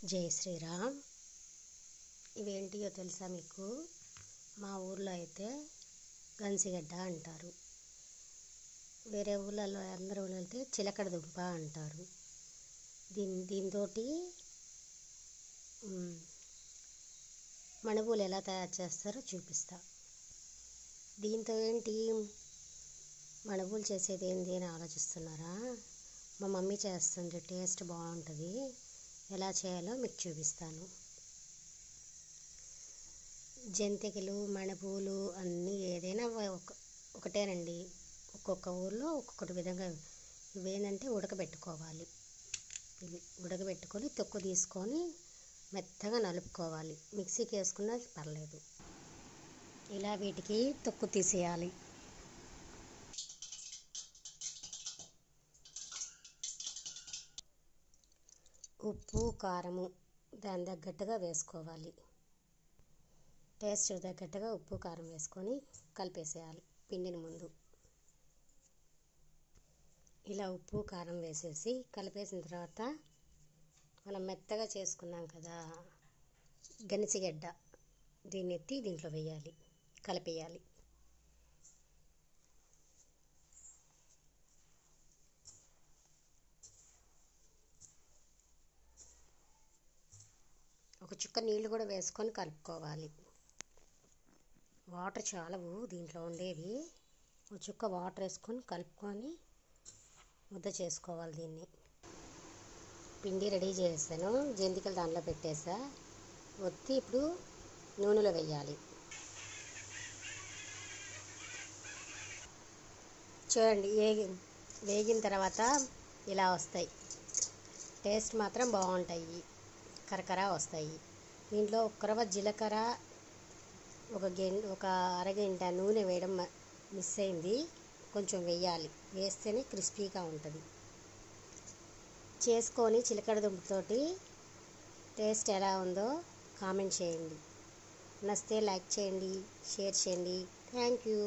జై శ్రీరామ్. ఇవేంటియో తెలుసా మీకు? మా ఊర్లో అయితే గన్సిగడ్డ అంటారు, వేరే ఊళ్ళలో అందరూ అయితే చిలకడ దుంప అంటారు. దీంతో మణుపులు ఎలా తయారు చేస్తారో చూపిస్తా. దీంతో ఏంటి మణుపులు చేసేది ఏంటి అని ఆలోచిస్తున్నారా? మా మమ్మీ చేస్తుంది, టేస్ట్ బాగుంటుంది. ఎలా చేయాలో మీకు చూపిస్తాను. జంతికలు, మణుపులు అన్నీ ఏదైనా ఒకటేనండి. ఒక్కొక్క ఊర్లో ఒక్కొక్కటి విధంగా. ఇవేంటంటే ఉడకబెట్టుకోవాలి. ఇవి ఉడకబెట్టుకొని తొక్కు తీసుకొని మెత్తగా నలుపుకోవాలి. మిక్సీకి వేసుకున్నా పర్లేదు. ఇలా వీటికి తొక్కు తీసేయాలి. ఉప్పు, కారము దాని తగ్గట్టుగా వేసుకోవాలి. టేస్ట్ తగ్గట్టుగా ఉప్పు, కారం వేసుకొని కలిపేసేయాలి పిండిని ముందు. ఇలా ఉప్పు, కారం వేసేసి కలిపేసిన తర్వాత మనం మెత్తగా చేసుకున్నాం కదా గనిసిగడ్డ, దీన్ని ఎత్తి దీంట్లో వేయాలి, కలిపేయాలి. ఒక చుక్క నీళ్ళు కూడా వేసుకొని కలుపుకోవాలి. వాటర్ చాలవు దీంట్లో ఉండేవి. ఒక చుక్క వాటర్ వేసుకొని కలుపుకొని ముద్ద చేసుకోవాలి. దీన్ని పిండి రెడీ చేసాను. జంతికలు దాంట్లో పెట్టేసా. ఒత్తి ఇప్పుడు నూనెలో వేయాలి. చూడండి, వేగిన తర్వాత ఇలా వస్తాయి. టేస్ట్ మాత్రం బాగుంటాయి, కరకర వస్తాయి. దీంట్లో ఒక జీలకర్ర, ఒక అరగంట నూనె వేయడం మిస్ అయింది. కొంచెం వేయాలి, వేస్తేనే క్రిస్పీగా ఉంటుంది. చేసుకొని చిలకడ దుంపతోటి టేస్ట్ ఎలా ఉందో కామెంట్ చేయండి. నచ్చితే లైక్ చేయండి, షేర్ చేయండి. Thank you.